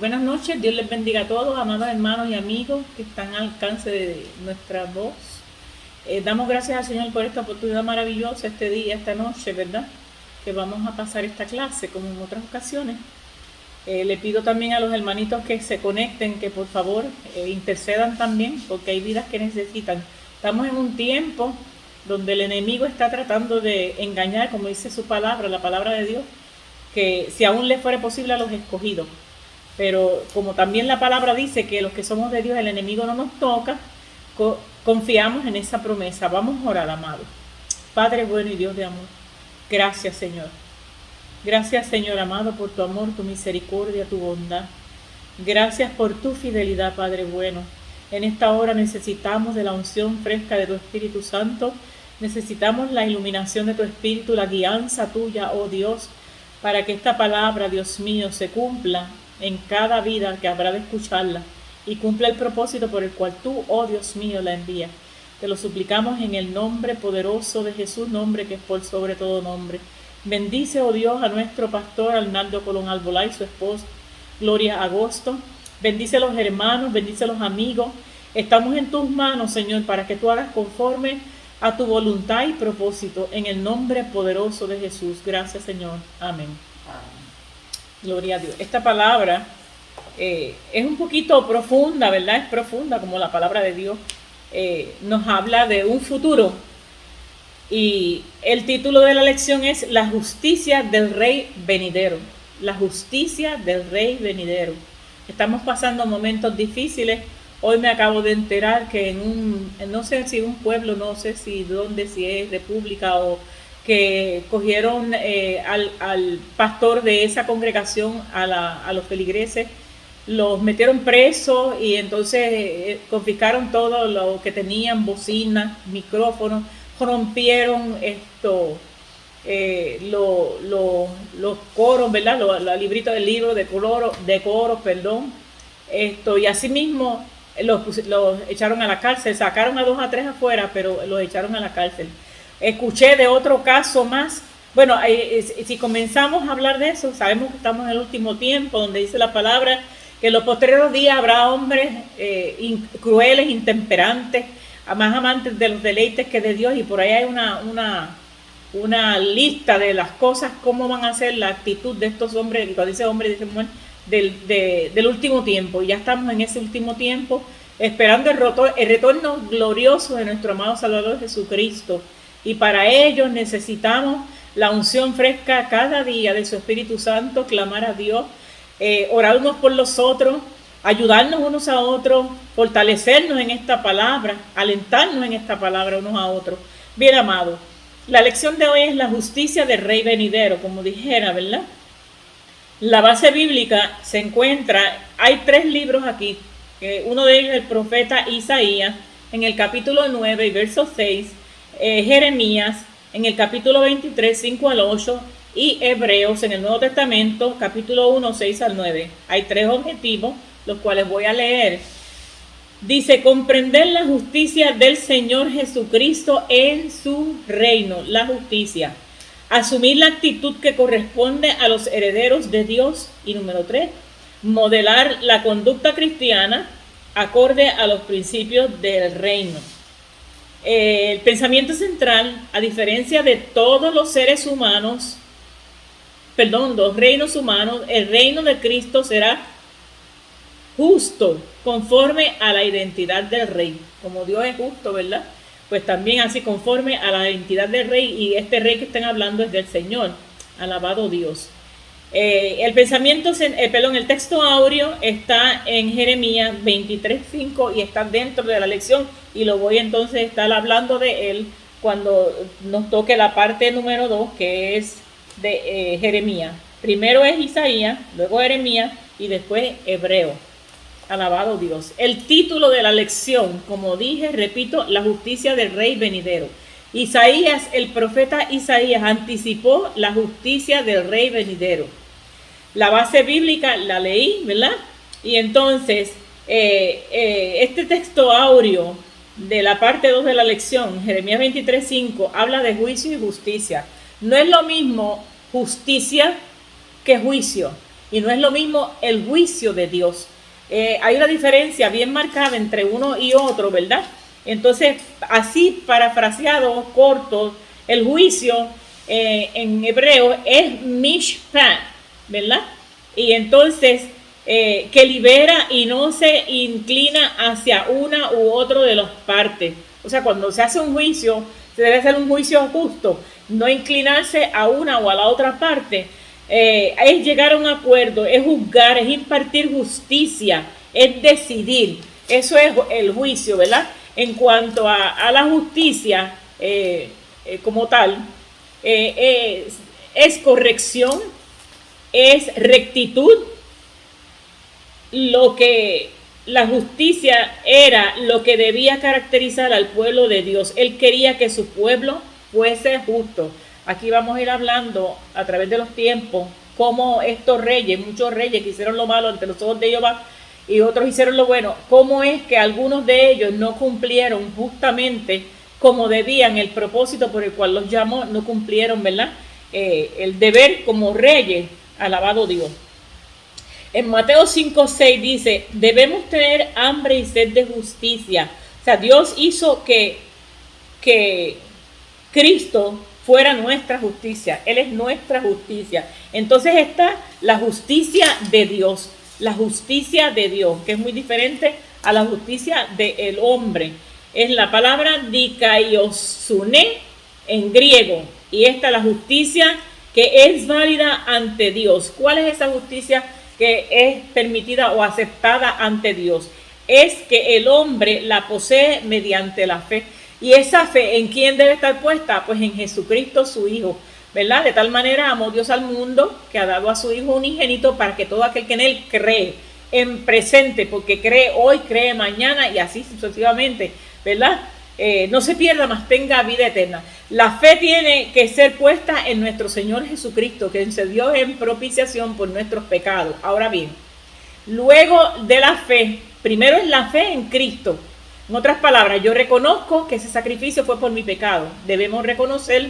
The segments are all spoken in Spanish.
Buenas noches, Dios les bendiga a todos, amados hermanos y amigos que están al alcance de nuestra voz. Damos gracias al Señor por esta oportunidad maravillosa, este día, esta noche, ¿verdad? Que vamos a pasar esta clase como en otras ocasiones. Le pido también a los hermanitos que se conecten, que por favor intercedan también, porque hay vidas que necesitan. Estamos en un tiempo donde el enemigo está tratando de engañar, como dice su palabra, la palabra de Dios, que si aún le fuera posible a los escogidos. Pero como también la palabra dice que los que somos de Dios, el enemigo no nos toca, confiamos en esa promesa. Vamos a orar, amado. Padre bueno y Dios de amor, gracias, Señor. Gracias, Señor amado, por tu amor, tu misericordia, tu bondad. Gracias por tu fidelidad, Padre bueno. En esta hora necesitamos de la unción fresca de tu Espíritu Santo. Necesitamos la iluminación de tu Espíritu, la guianza tuya, oh Dios, para que esta palabra, Dios mío, se cumpla en cada vida que habrá de escucharla y cumpla el propósito por el cual tú, oh Dios mío, la envías. Te lo suplicamos en el nombre poderoso de Jesús, nombre que es por sobre todo nombre. Bendice, oh Dios, a nuestro pastor Arnaldo Colón Albolá y su esposa Gloria Agosto. Bendice a los hermanos, bendice a los amigos. Estamos en tus manos, Señor, para que tú hagas conforme a tu voluntad y propósito, en el nombre poderoso de Jesús. Gracias, Señor. Amén. Gloria a Dios. Esta palabra es un poquito profunda, ¿verdad? Es profunda como la palabra de Dios. Nos habla de un futuro. Y el título de la lección es La justicia del Rey venidero. La justicia del Rey venidero. Estamos pasando momentos difíciles. Hoy me acabo de enterar que no sé si un pueblo, no sé si dónde, si es república o que cogieron al pastor de esa congregación, a los feligreses, los metieron presos y entonces confiscaron todo lo que tenían, bocinas, micrófonos, rompieron los coros, ¿verdad? Los libritos del libro de coros, perdón. Y así mismo los echaron a la cárcel, sacaron a 2 a 3 afuera, pero los echaron a la cárcel. Escuché de otro caso más. Bueno, si comenzamos a hablar de eso, sabemos que estamos en el último tiempo, donde dice la palabra que en los posteriores días habrá hombres crueles, intemperantes, más amantes de los deleites que de Dios, y por ahí hay una lista de las cosas, cómo van a ser la actitud de estos hombres, y cuando dice hombre, dice mujer, del último tiempo. Ya estamos en ese último tiempo, esperando el retorno glorioso de nuestro amado Salvador Jesucristo. Y para ello necesitamos la unción fresca cada día de su Espíritu Santo, clamar a Dios, orar unos por los otros, ayudarnos unos a otros, fortalecernos en esta palabra, alentarnos en esta palabra unos a otros. Bien, amado, la lección de hoy es la justicia del Rey venidero, como dijera, ¿verdad? La base bíblica se encuentra, hay 3 libros aquí, uno de ellos el profeta Isaías, en el capítulo 9 y verso 6, Jeremías en el capítulo 23, 5 al 8, y Hebreos en el Nuevo Testamento, capítulo 1, 6 al 9. Hay 3 objetivos, los cuales voy a leer. Dice, comprender la justicia del Señor Jesucristo en su reino, la justicia. Asumir la actitud que corresponde a los herederos de Dios. Y número 3, modelar la conducta cristiana acorde a los principios del reino. El pensamiento central, a diferencia de todos los seres humanos, los reinos humanos, el reino de Cristo será justo, conforme a la identidad del Rey. Como Dios es justo, ¿verdad? Pues también así conforme a la identidad del Rey, y este Rey que están hablando es del Señor. Alabado Dios. El texto áureo está en Jeremías 23:5 y está dentro de la lección, y lo voy entonces a estar hablando de él cuando nos toque la parte número 2, que es de Jeremías. Primero es Isaías, luego Jeremías y después Hebreo. Alabado Dios. El título de la lección, como dije, repito, la justicia del Rey venidero. Isaías, el profeta Isaías, anticipó la justicia del Rey venidero. La base bíblica la leí, ¿verdad? Y entonces, este texto áureo de la parte 2 de la lección, Jeremías 23:5, habla de juicio y justicia. No es lo mismo justicia que juicio. y no es lo mismo el juicio de Dios. Hay una diferencia bien marcada entre uno y otro, ¿verdad? Entonces, así parafraseado, corto, el juicio en hebreo es mishpat, ¿verdad? Y entonces, que libera y no se inclina hacia una u otra de las partes. O sea, cuando se hace un juicio, se debe hacer un juicio justo, no inclinarse a una o a la otra parte. Es llegar a un acuerdo, es juzgar, es impartir justicia, es decidir. Eso es el juicio, ¿verdad? En cuanto a la justicia como tal, es corrección, es rectitud. Lo que la justicia era lo que debía caracterizar al pueblo de Dios. Él quería que su pueblo fuese justo. Aquí vamos a ir hablando a través de los tiempos cómo estos reyes, muchos reyes que hicieron lo malo ante los ojos de Jehová y otros hicieron lo bueno, cómo es que algunos de ellos no cumplieron justamente como debían el propósito por el cual los llamó, no cumplieron, ¿verdad? El deber como reyes, alabado Dios. En Mateo 5:6 dice, debemos tener hambre y sed de justicia. O sea, Dios hizo que Cristo fuera nuestra justicia. Él es nuestra justicia. Entonces está la justicia de Dios. La justicia de Dios, que es muy diferente a la justicia del hombre. Es la palabra dikaiosune en griego. Y esta es la justicia que es válida ante Dios. ¿Cuál es esa justicia que es permitida o aceptada ante Dios? Es que el hombre la posee mediante la fe. Y esa fe, ¿en quién debe estar puesta? Pues en Jesucristo, su Hijo, ¿verdad? De tal manera amó Dios al mundo que ha dado a su Hijo unigénito para que todo aquel que en Él cree, en presente, porque cree hoy, cree mañana y así sucesivamente, ¿verdad? No se pierda, mas tenga vida eterna. La fe tiene que ser puesta en nuestro Señor Jesucristo, que se dio en propiciación por nuestros pecados. Ahora bien, luego de la fe, primero es la fe en Cristo. En otras palabras, yo reconozco que ese sacrificio fue por mi pecado. Debemos reconocer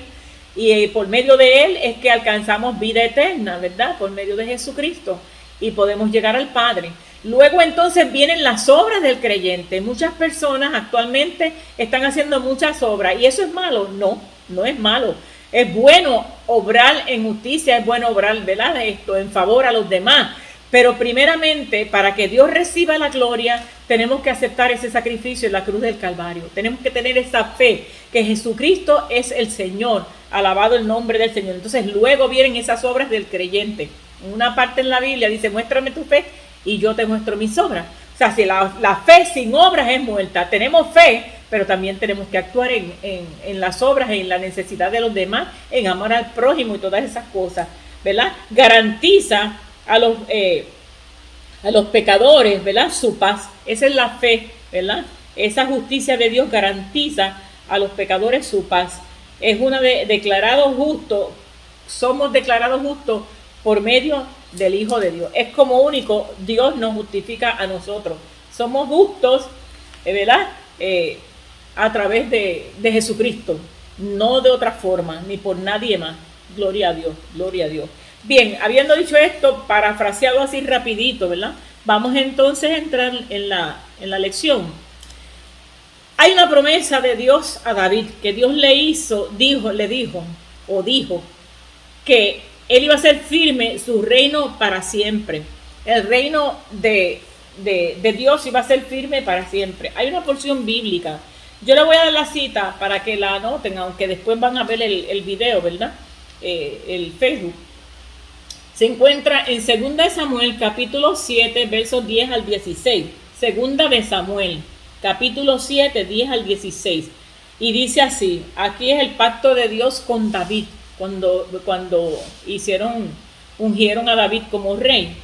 y por medio de Él es que alcanzamos vida eterna, ¿verdad? Por medio de Jesucristo y podemos llegar al Padre. Luego entonces vienen las obras del creyente. Muchas personas actualmente están haciendo muchas obras. ¿Y eso es malo? No, no es malo. Es bueno obrar en justicia, es bueno obrar, ¿verdad? Esto en favor a los demás. Pero primeramente, para que Dios reciba la gloria, tenemos que aceptar ese sacrificio en la cruz del Calvario. Tenemos que tener esa fe que Jesucristo es el Señor. Alabado el nombre del Señor. Entonces luego vienen esas obras del creyente. En una parte en la Biblia dice, muéstrame tu fe y yo te muestro mis obras. O sea, si la fe sin obras es muerta. Tenemos fe, pero también tenemos que actuar en las obras, en la necesidad de los demás, en amar al prójimo y todas esas cosas, ¿verdad? Garantiza a los pecadores, ¿verdad? Su paz. Esa es la fe, ¿verdad? Esa justicia de Dios garantiza a los pecadores su paz. Es una declarado justo. Somos declarados justos por medio del Hijo de Dios. Es como único Dios nos justifica a nosotros. Somos justos, ¿verdad? A través de Jesucristo, no de otra forma, ni por nadie más. Gloria a Dios, gloria a Dios. Bien, habiendo dicho esto, parafraseado así rapidito, ¿verdad? Vamos entonces a entrar en la lección. Hay una promesa de Dios a David, que Dios le dijo que él iba a ser firme su reino para siempre. El reino de Dios iba a ser firme para siempre. Hay una porción bíblica. Yo le voy a dar la cita para que la anoten, aunque después van a ver el video, ¿verdad? El Facebook. Se encuentra en 2 de Samuel, capítulo 7, versos 10 al 16. 2 de Samuel, capítulo 7, 10 al 16. Y dice así, aquí es el pacto de Dios con David, cuando ungieron a David como rey.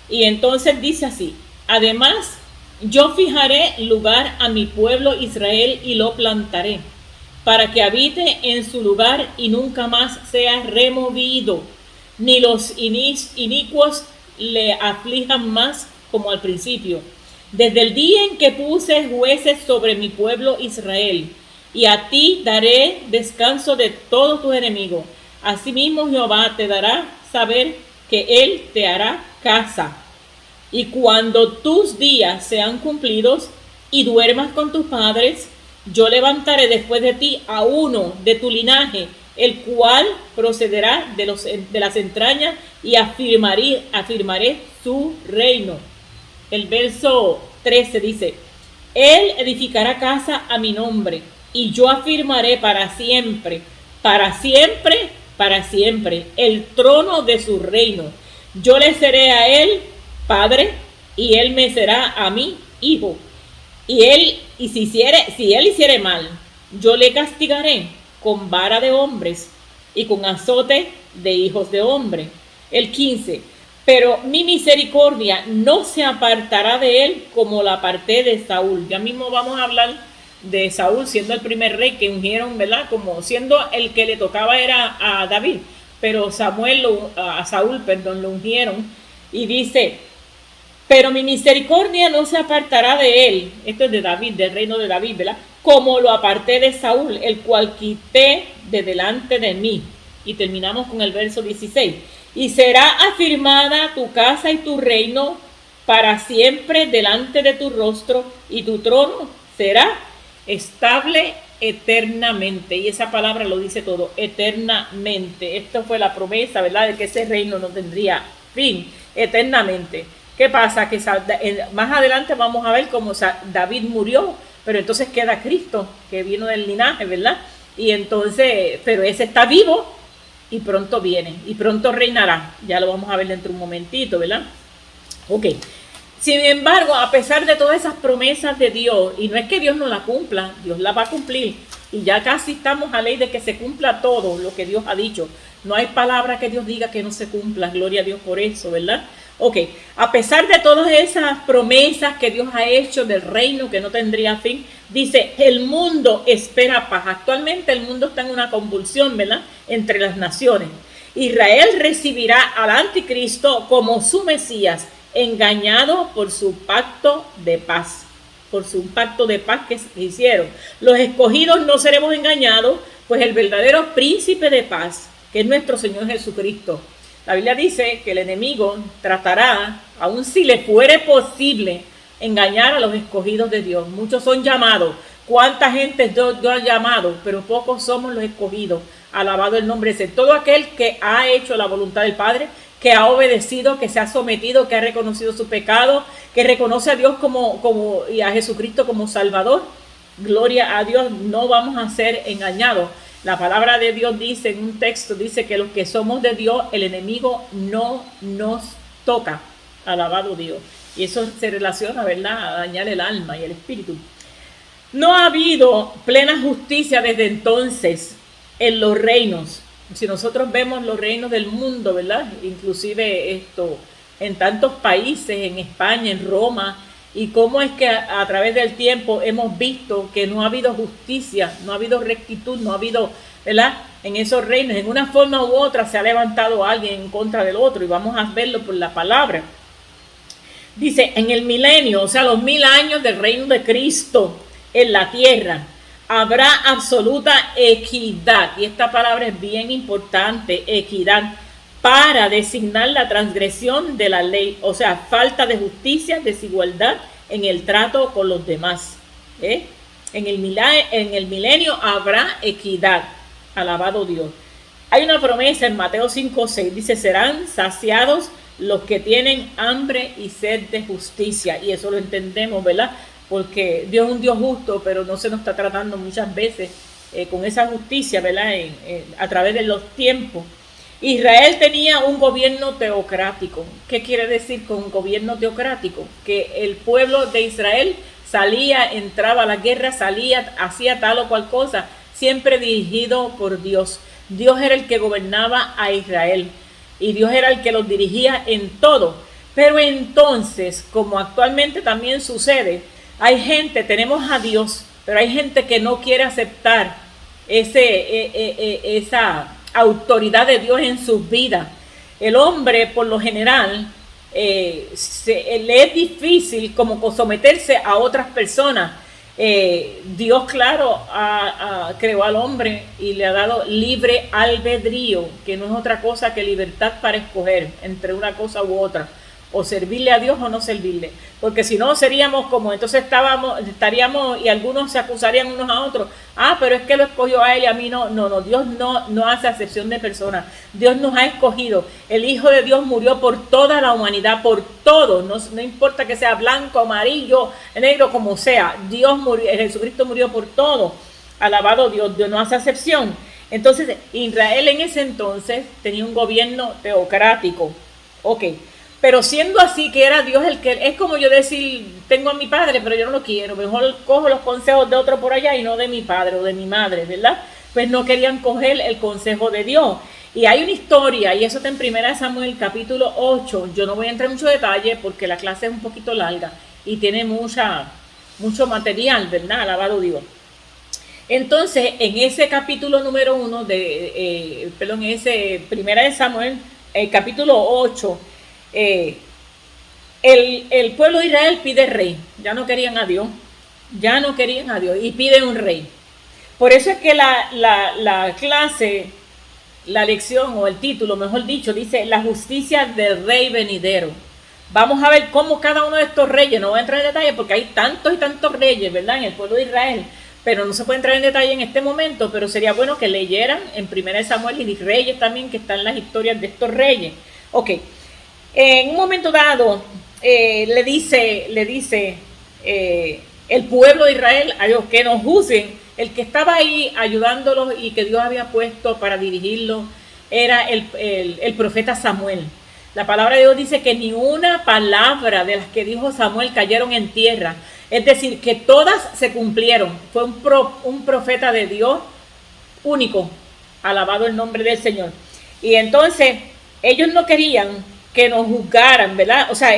Y entonces dice así, además, yo fijaré lugar a mi pueblo Israel y lo plantaré, para que habite en su lugar y nunca más sea removido, ni los inicuos le aflijan más como al principio. Desde el día en que puse jueces sobre mi pueblo Israel, y a ti daré descanso de todos tus enemigos. Asimismo Jehová te dará saber que él te hará casa. Y cuando tus días sean cumplidos y duermas con tus padres, yo levantaré después de ti a uno de tu linaje, el cual procederá de las entrañas, y afirmaré su reino. El verso 13 dice: él edificará casa a mi nombre, y yo afirmaré para siempre, el trono de su reino. Yo le seré a él padre, y él me será a mí hijo. Y si él hiciere mal, yo le castigaré con vara de hombres y con azote de hijos de hombre. El 15. Pero mi misericordia no se apartará de él como la aparté de Saúl. Ya mismo vamos a hablar de Saúl siendo el primer rey que ungieron, ¿verdad? Como siendo el que le tocaba era a David, pero a Saúl lo ungieron. Y dice: pero mi misericordia no se apartará de él. Esto es de David, del reino de David, ¿verdad? Como lo aparté de Saúl, el cual quité de delante de mí. Y terminamos con el verso 16. Y será afirmada tu casa y tu reino para siempre delante de tu rostro, y tu trono será estable eternamente. Y esa palabra lo dice todo, eternamente. Esto fue la promesa, ¿verdad? De que ese reino no tendría fin, eternamente. ¿Qué pasa? Que más adelante vamos a ver cómo David murió, pero entonces queda Cristo, que vino del linaje, ¿verdad? Y entonces, pero ese está vivo y pronto viene, y pronto reinará. Ya lo vamos a ver dentro de un momentito, ¿verdad? Ok. Sin embargo, a pesar de todas esas promesas de Dios, y no es que Dios no la cumpla, Dios la va a cumplir, y ya casi estamos a ley de que se cumpla todo lo que Dios ha dicho. No hay palabra que Dios diga que no se cumpla, gloria a Dios por eso, ¿verdad? Ok, a pesar de todas esas promesas que Dios ha hecho del reino que no tendría fin, dice: el mundo espera paz. Actualmente el mundo está en una convulsión, ¿verdad?, entre las naciones. Israel recibirá al anticristo como su Mesías, engañado por su pacto de paz, que hicieron. Los escogidos no seremos engañados, pues el verdadero príncipe de paz, que es nuestro Señor Jesucristo. La Biblia dice que el enemigo tratará, aun si le fuere posible, engañar a los escogidos de Dios. Muchos son llamados. ¿Cuánta gente Dios ha llamado? Pero pocos somos los escogidos. Alabado el nombre de ese. Todo aquel que ha hecho la voluntad del Padre, que ha obedecido, que se ha sometido, que ha reconocido su pecado, que reconoce a Dios y a Jesucristo como Salvador. Gloria a Dios, no vamos a ser engañados. La palabra de Dios dice en un texto, dice que los que somos de Dios, el enemigo no nos toca. Alabado Dios. Y eso se relaciona, ¿verdad?, a dañar el alma y el espíritu. No ha habido plena justicia desde entonces en los reinos. Si nosotros vemos los reinos del mundo, ¿verdad?, inclusive en tantos países, en España, en Roma, y cómo es que a través del tiempo hemos visto que no ha habido justicia, no ha habido rectitud, no ha habido, ¿verdad?, en esos reinos. En una forma u otra se ha levantado alguien en contra del otro, y vamos a verlo por la palabra. Dice: en el milenio, o sea, los 1000 años del reino de Cristo en la tierra, habrá absoluta equidad. Y esta palabra es bien importante, equidad, para designar la transgresión de la ley, o sea, falta de justicia, desigualdad en el trato con los demás. En el milenio habrá equidad. Alabado Dios. Hay una promesa en Mateo 5:6, dice: serán saciados los que tienen hambre y sed de justicia. Y eso lo entendemos, ¿verdad?, porque Dios es un Dios justo, pero no se nos está tratando muchas veces con esa justicia, ¿verdad?, a través de los tiempos. Israel tenía un gobierno teocrático. ¿Qué quiere decir con un gobierno teocrático? Que el pueblo de Israel salía, entraba a la guerra, salía, hacía tal o cual cosa, siempre dirigido por Dios. Dios era el que gobernaba a Israel y Dios era el que los dirigía en todo. Pero entonces, como actualmente también sucede, hay gente, tenemos a Dios, pero hay gente que no quiere aceptar esa autoridad de Dios en sus vidas. El hombre, por lo general, le es difícil como someterse a otras personas. Dios, claro, creó al hombre y le ha dado libre albedrío, que no es otra cosa que libertad para escoger entre una cosa u otra, o servirle a Dios o no servirle, porque si no seríamos como, entonces estaríamos y algunos se acusarían unos a otros, pero es que lo escogió a él y a mí no. Dios no hace acepción de personas. Dios nos ha escogido. El Hijo de Dios murió por toda la humanidad, por todo, no importa que sea blanco, amarillo, negro, como sea. Jesucristo murió por todo. Alabado Dios. Dios no hace acepción. Entonces Israel en ese entonces tenía un gobierno teocrático. Ok, pero siendo así, que era Dios el que, es como yo decir, tengo a mi padre, pero yo no lo quiero, mejor cojo los consejos de otro por allá y no de mi padre o de mi madre, ¿verdad? Pues no querían coger el consejo de Dios. Y hay una historia, y eso está en 1 Samuel capítulo 8, yo no voy a entrar en mucho detalle porque la clase es un poquito larga y tiene mucho material, ¿verdad? Alabado Dios. Entonces, en ese capítulo número 1 en ese 1 Samuel, capítulo 8, el pueblo de Israel pide rey. Ya no querían a Dios y piden un rey. Por eso es que la clase, la lección o el título, mejor dicho, dice la justicia del rey venidero. Vamos a ver cómo cada uno de estos reyes, no voy a entrar en detalle porque hay tantos y tantos reyes, ¿verdad?, en el pueblo de Israel, pero no se puede entrar en detalle en este momento, pero sería bueno que leyeran en 1 Samuel y Reyes también, que están las historias de estos reyes. Ok. En un momento dado, le dice el pueblo de Israel a Dios que nos juzguen. El que estaba ahí ayudándolos y que Dios había puesto para dirigirlos era el profeta Samuel. La palabra de Dios dice que ni una palabra de las que dijo Samuel cayeron en tierra. Es decir, que todas se cumplieron. Fue un profeta de Dios único. Alabado el nombre del Señor. Y entonces, ellos no querían que nos juzgaran, ¿verdad? O sea,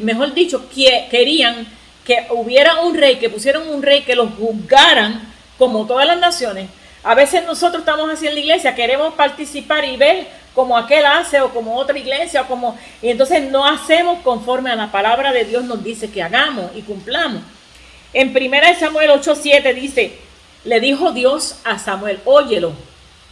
mejor dicho, querían que hubiera un rey, que pusieran un rey que los juzgaran como todas las naciones. A veces nosotros estamos así en la iglesia, queremos participar y ver como aquel hace o como otra iglesia, y entonces no hacemos conforme a la palabra de Dios nos dice que hagamos y cumplamos. En 1 Samuel 8:7 dice, le dijo Dios a Samuel, óyelo.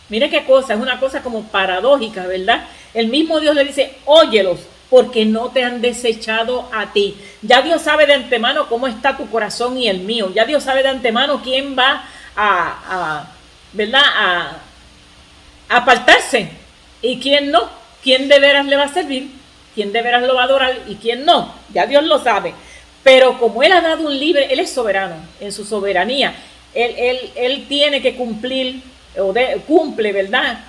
Mire qué cosa, es una cosa como paradójica, ¿verdad? El mismo Dios le dice, óyelos, porque no te han desechado a ti. Ya Dios sabe de antemano cómo está tu corazón y el mío. Ya Dios sabe de antemano quién va ¿verdad?, a apartarse y quién no. Quién de veras le va a servir, quién de veras lo va a adorar y quién no. Ya Dios lo sabe. Pero como Él ha dado un libre, Él es soberano en su soberanía. Él tiene que cumplir, cumple, ¿verdad?,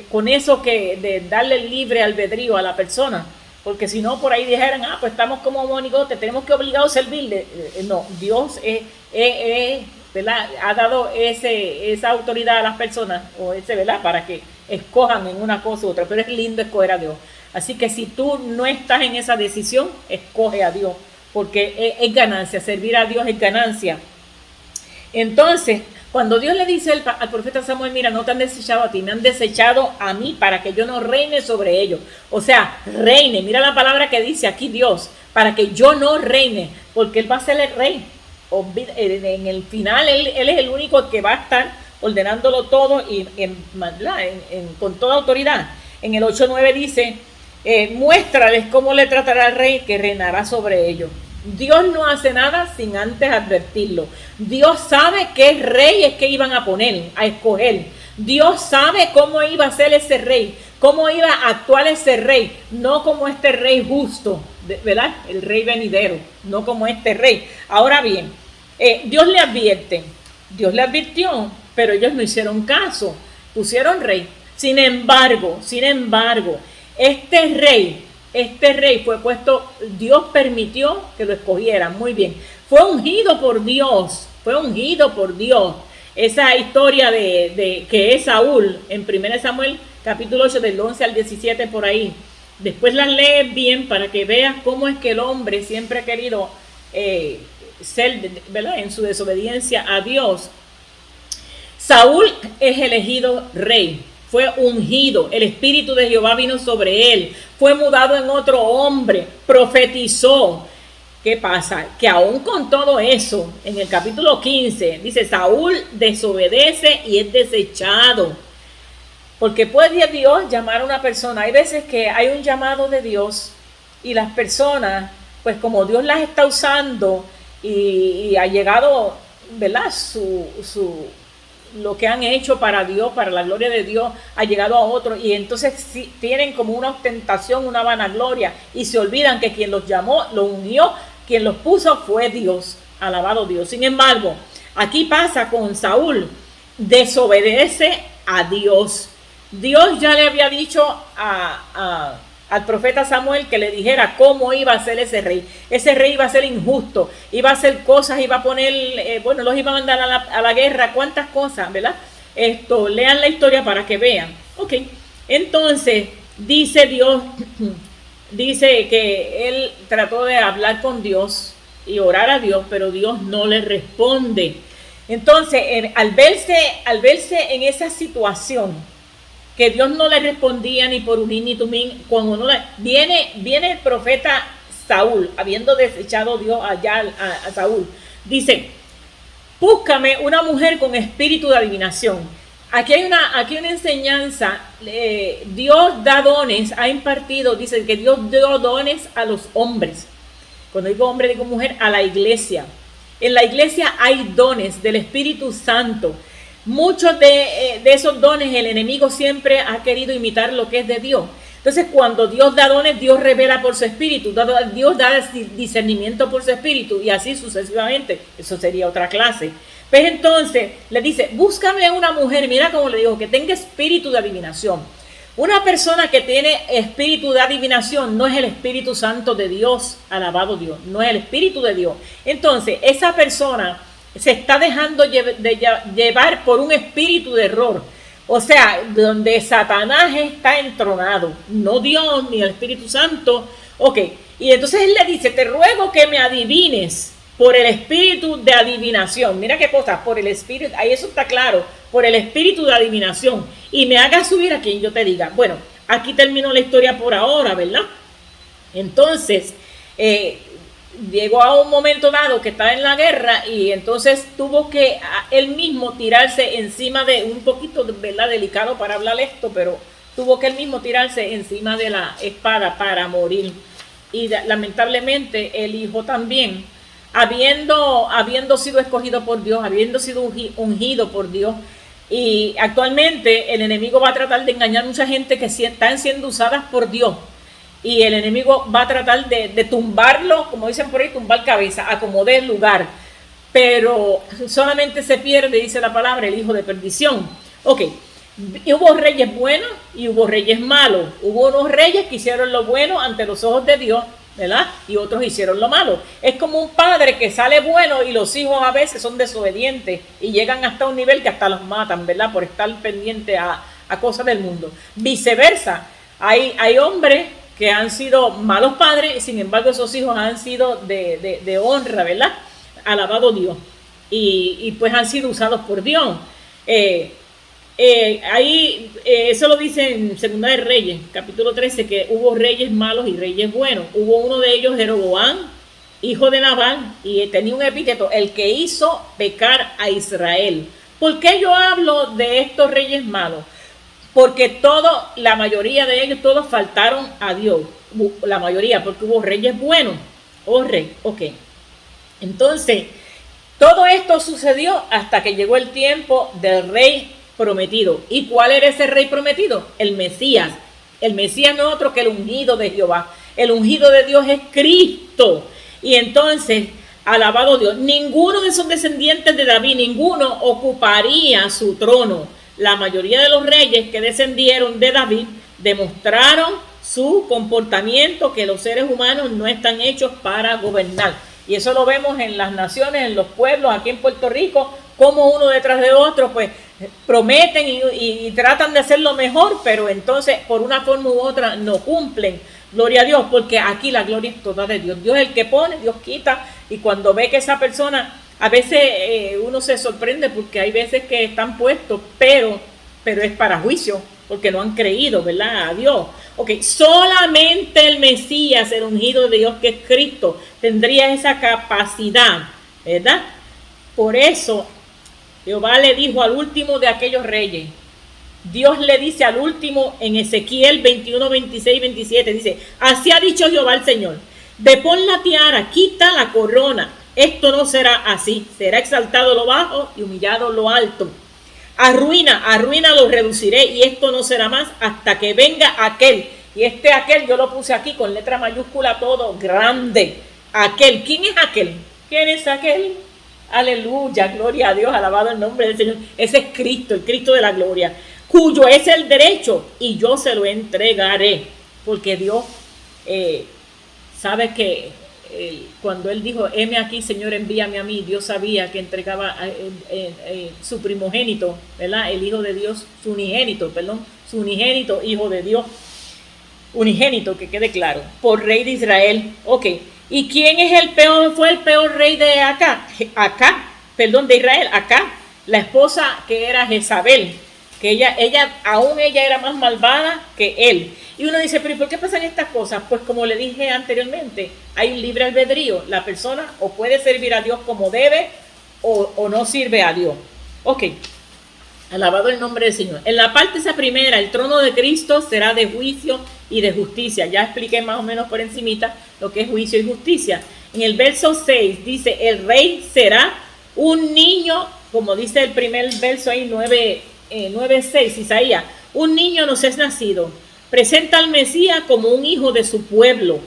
con eso de darle el libre albedrío a la persona. Porque si no, por ahí dijeran, pues estamos como monigotes, tenemos que obligar a servirle. No, Dios ¿verdad?, ha dado esa autoridad a las personas, ¿verdad?, para que escojan en una cosa u otra. Pero es lindo escoger a Dios. Así que si tú no estás en esa decisión, escoge a Dios, porque es ganancia, servir a Dios es ganancia. Entonces, cuando Dios le dice al profeta Samuel, mira, no te han desechado a ti, me han desechado a mí para que yo no reine sobre ellos. O sea, reine, mira la palabra que dice aquí Dios, para que yo no reine, porque Él va a ser el rey. En el final, Él es el único que va a estar ordenándolo todo y con toda autoridad. En el 8:9 dice, muéstrales cómo le tratará al rey que reinará sobre ellos. Dios no hace nada sin antes advertirlo. Dios sabe qué rey es que iban a poner, a escoger. Dios sabe cómo iba a ser ese rey, cómo iba a actuar ese rey, no como este rey justo, ¿verdad? El rey venidero, no como este rey. Ahora bien, Dios le advirtió, pero ellos no hicieron caso, pusieron rey. Sin embargo, este rey fue puesto, Dios permitió que lo escogieran, muy bien. Fue ungido por Dios. Esa historia de que es Saúl, en 1 Samuel capítulo 8, del 11 al 17 por ahí. Después las lees bien para que veas cómo es que el hombre siempre ha querido ser, ¿verdad?, en su desobediencia a Dios. Saúl es elegido rey. Fue ungido, el Espíritu de Jehová vino sobre él, fue mudado en otro hombre, profetizó, ¿qué pasa? Que aún con todo eso, en el capítulo 15, dice, Saúl desobedece y es desechado. Porque puede Dios llamar a una persona. Hay veces que hay un llamado de Dios y las personas, pues como Dios las está usando y ha llegado, ¿verdad? Lo que han hecho para Dios, para la gloria de Dios, ha llegado a otros y entonces sí, tienen como una ostentación, una vanagloria y se olvidan que quien los llamó, los unió, quien los puso fue Dios, alabado Dios. Sin embargo, aquí pasa con Saúl, desobedece a Dios. Dios ya le había dicho al profeta Samuel que le dijera cómo iba a ser ese rey. Ese rey iba a ser injusto, iba a hacer cosas, iba a poner, los iba a mandar a la guerra, cuántas cosas, ¿verdad? Lean la historia para que vean. Ok, entonces dice Dios, dice que él trató de hablar con Dios y orar a Dios, pero Dios no le responde. Entonces, al verse en esa situación, que Dios no le respondía ni por Urín ni Tumín, cuando viene el profeta Saúl, habiendo desechado Dios allá a Saúl, dice, búscame una mujer con espíritu de adivinación. Aquí hay una enseñanza, Dios da dones, ha impartido, dice que Dios dio dones a los hombres. Cuando digo hombre, digo mujer, a la iglesia. En la iglesia hay dones del Espíritu Santo. Muchos de esos dones el enemigo siempre ha querido imitar lo que es de Dios. Entonces cuando Dios da dones, Dios revela por su espíritu, Dios da discernimiento por su espíritu y así sucesivamente. Eso sería otra clase. Pues entonces le dice, búscame una mujer, mira cómo le digo, que tenga espíritu de adivinación. Una persona que tiene espíritu de adivinación no es el Espíritu Santo de Dios, alabado Dios, no es el Espíritu de Dios. Entonces esa persona se está dejando llevar por un espíritu de error. O sea, donde Satanás está entronado, no Dios ni el Espíritu Santo. Ok, y entonces él le dice, te ruego que me adivines por el espíritu de adivinación. Mira qué cosa, por el espíritu, ahí eso está claro, por el espíritu de adivinación. Y me hagas subir a quien yo te diga. Bueno, aquí terminó la historia por ahora, ¿verdad? Entonces, llegó a un momento dado que estaba en la guerra y entonces tuvo que él mismo tirarse encima de, un poquito, ¿verdad?, delicado para hablar esto, pero tuvo que él mismo tirarse encima de la espada para morir. Y lamentablemente el hijo también, habiendo sido escogido por Dios, habiendo sido ungido por Dios, y actualmente el enemigo va a tratar de engañar a mucha gente que están siendo usadas por Dios. Y el enemigo va a tratar de tumbarlo, como dicen por ahí, tumbar cabeza, acomodar el lugar. Pero solamente se pierde, dice la palabra, el hijo de perdición. Ok, y hubo reyes buenos y hubo reyes malos. Hubo unos reyes que hicieron lo bueno ante los ojos de Dios, ¿verdad? Y otros hicieron lo malo. Es como un padre que sale bueno y los hijos a veces son desobedientes y llegan hasta un nivel que hasta los matan, ¿verdad? Por estar pendiente a cosas del mundo. Viceversa, hay hombres que han sido malos padres y sin embargo esos hijos han sido de honra, ¿verdad? Alabado Dios. Y pues han sido usados por Dios. Eso lo dice en Segunda de Reyes, capítulo 13, que hubo reyes malos y reyes buenos. Hubo uno de ellos, Jeroboam, hijo de Nabal, y tenía un epíteto, el que hizo pecar a Israel. ¿Por qué yo hablo de estos reyes malos? Porque la mayoría de ellos, todos faltaron a Dios. La mayoría, porque hubo reyes buenos. Ok. Entonces, todo esto sucedió hasta que llegó el tiempo del rey prometido. ¿Y cuál era ese rey prometido? El Mesías. El Mesías no es otro que el ungido de Jehová. El ungido de Dios es Cristo. Y entonces, alabado Dios, ninguno de esos descendientes de David, ninguno ocuparía su trono. La mayoría de los reyes que descendieron de David demostraron su comportamiento, que los seres humanos no están hechos para gobernar. Y eso lo vemos en las naciones, en los pueblos, aquí en Puerto Rico, como uno detrás de otro, pues prometen y tratan de hacer lo mejor, pero entonces por una forma u otra no cumplen. Gloria a Dios, porque aquí la gloria es toda de Dios. Dios es el que pone, Dios quita, y cuando ve que esa persona, a veces uno se sorprende porque hay veces que están puestos, pero es para juicio, porque no han creído, ¿verdad?, a Dios. Ok, solamente el Mesías, el ungido de Dios, que es Cristo, tendría esa capacidad, ¿verdad? Por eso Jehová le dijo al último de aquellos reyes, Dios le dice al último en Ezequiel 21, 26, 27, dice, así ha dicho Jehová el Señor, depón la tiara, quita la corona, esto no será así, será exaltado lo bajo y humillado lo alto. Arruina lo reduciré y esto no será más hasta que venga aquel. Y aquel yo lo puse aquí con letra mayúscula todo grande. Aquel, ¿quién es aquel? ¿Quién es aquel? Aleluya, gloria a Dios, alabado el nombre del Señor. Ese es Cristo, el Cristo de la gloria, cuyo es el derecho y yo se lo entregaré. Porque Dios sabe que cuando él dijo, heme aquí, Señor, envíame a mí, Dios sabía que entregaba su primogénito, ¿verdad? El Hijo de Dios, su unigénito Hijo de Dios, unigénito, que quede claro, por Rey de Israel. Ok, ¿y quién es fue el peor rey de de Israel? Acá, la esposa que era Jezabel, que ella era más malvada que él. Y uno dice, pero ¿y por qué pasan estas cosas? Pues como le dije anteriormente, hay un libre albedrío. La persona o puede servir a Dios como debe o no sirve a Dios. Ok, alabado el nombre del Señor. En la parte esa primera, el trono de Cristo será de juicio y de justicia. Ya expliqué más o menos por encimita lo que es juicio y justicia. En el verso 6 dice, el rey será un niño, como dice el primer verso ahí, 9:6, Isaías, un niño nos es nacido. Presenta al Mesías como un hijo de su pueblo.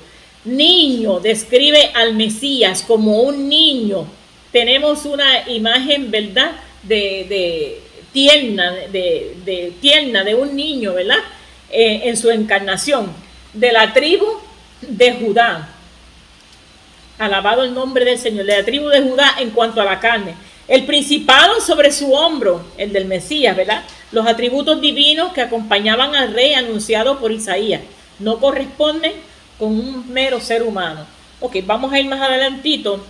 Niño, describe al Mesías como un niño. Tenemos una imagen, ¿verdad? De tierna de un niño, ¿verdad? En su encarnación. De la tribu de Judá. Alabado el nombre del Señor. De la tribu de Judá en cuanto a la carne. El principado sobre su hombro, el del Mesías, ¿verdad? Los atributos divinos que acompañaban al rey anunciado por Isaías no corresponden con un mero ser humano. Ok, vamos a ir más adelantito.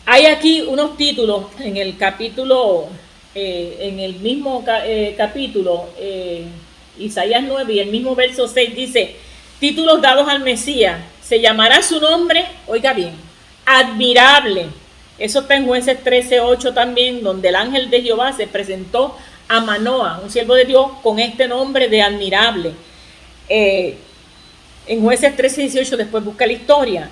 Hay aquí unos títulos en el capítulo, en el mismo capítulo, Isaías 9 y el mismo verso 6 dice, títulos dados al Mesías, se llamará su nombre, oiga bien, admirable. Eso está en Jueces 13:8 también, donde el ángel de Jehová se presentó a Manoa, un siervo de Dios, con este nombre de admirable. En Jueces 13:18 después busca la historia.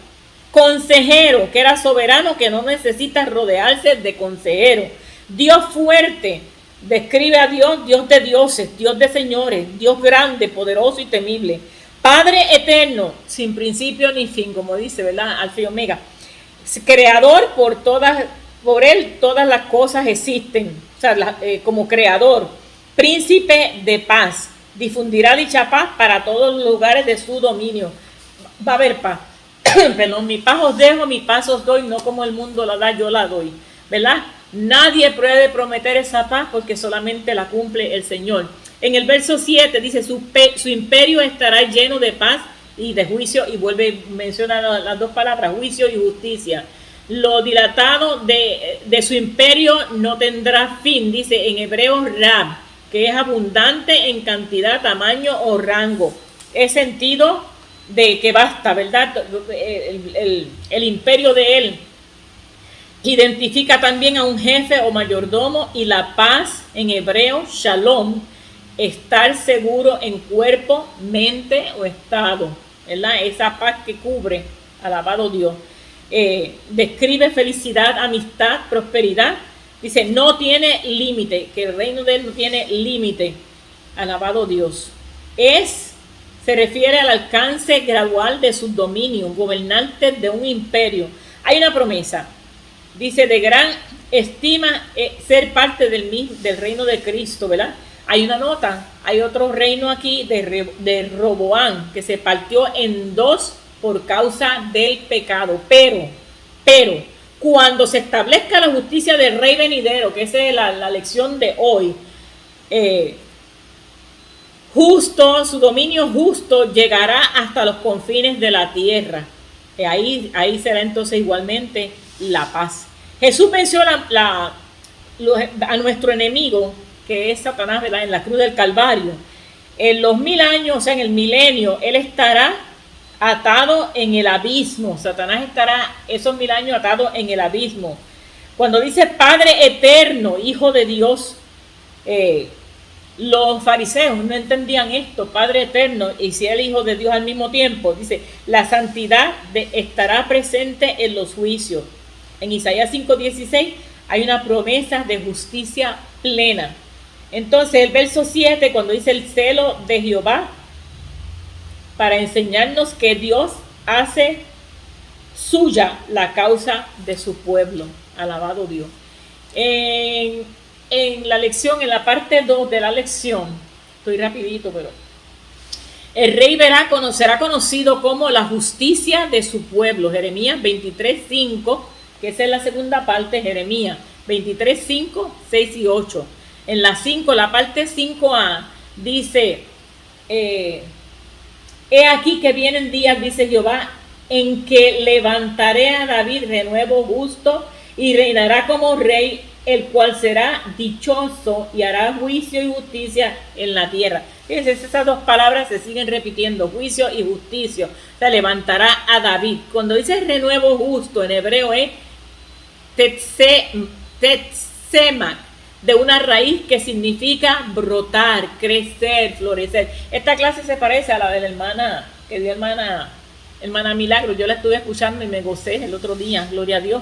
Consejero, que era soberano, que no necesita rodearse de consejero. Dios fuerte, describe a Dios, Dios de dioses, Dios de señores, Dios grande, poderoso y temible. Padre eterno, sin principio ni fin, como dice, ¿verdad? Alfa y Omega. Creador, por él todas las cosas existen, o sea, como creador. Príncipe de paz, difundirá dicha paz para todos los lugares de su dominio. Va a haber paz. Perdón, mi paz os dejo, mi paz os doy, no como el mundo la da, yo la doy, ¿verdad? Nadie puede prometer esa paz porque solamente la cumple el Señor. En el verso 7 dice, su imperio estará lleno de paz y de juicio, y vuelve a mencionar las dos palabras, juicio y justicia. Lo dilatado de su imperio no tendrá fin, dice en hebreo Rab, que es abundante en cantidad, tamaño o rango. Es sentido de que basta, ¿verdad? El imperio de él identifica también a un jefe o mayordomo, y la paz en hebreo, shalom, estar seguro en cuerpo, mente o estado, ¿verdad? Esa paz que cubre, alabado Dios. Describe felicidad, amistad, prosperidad. Dice, no tiene límite, que el reino de él no tiene límite, alabado Dios. Se refiere al alcance gradual de su dominio, gobernante de un imperio. Hay una promesa, dice, de gran estima ser parte del reino de Cristo, ¿verdad? Hay una nota, hay otro reino aquí de Roboán, que se partió en dos por causa del pecado. Pero, cuando se establezca la justicia del rey venidero, que esa es la lección de hoy, su dominio justo llegará hasta los confines de la tierra. Ahí será entonces igualmente la paz. Jesús venció a nuestro enemigo, que es Satanás, ¿verdad? En la cruz del Calvario. en los 1000 años, o sea, en el milenio, él estará atado en el abismo. Satanás estará esos 1000 años atado en el abismo. Cuando dice Padre eterno, Hijo de Dios, los fariseos no entendían esto, Padre eterno, y si el Hijo de Dios al mismo tiempo. Dice, la santidad estará presente en los juicios. En Isaías 5:16 hay una promesa de justicia plena. Entonces el verso 7, cuando dice el celo de Jehová, para enseñarnos que Dios hace suya la causa de su pueblo. Alabado Dios. En la lección, en la parte 2 de la lección, estoy rapidito, pero el rey será conocido como la justicia de su pueblo. Jeremías 23:5, que esa es la segunda parte, Jeremías 23:5, 6 y 8. En la 5, la parte 5a, dice, he aquí que vienen días, dice Jehová, en que levantaré a David renuevo justo y reinará como rey, el cual será dichoso y hará juicio y justicia en la tierra. Fíjense, esas dos palabras se siguen repitiendo, juicio y justicia. O sea, levantará a David. Cuando dice renuevo justo, en hebreo es tetsemak, de una raíz que significa brotar, crecer, florecer. Esta clase se parece a la de la hermana, que dio hermana Milagro. Yo la estuve escuchando y me gocé el otro día, gloria a Dios.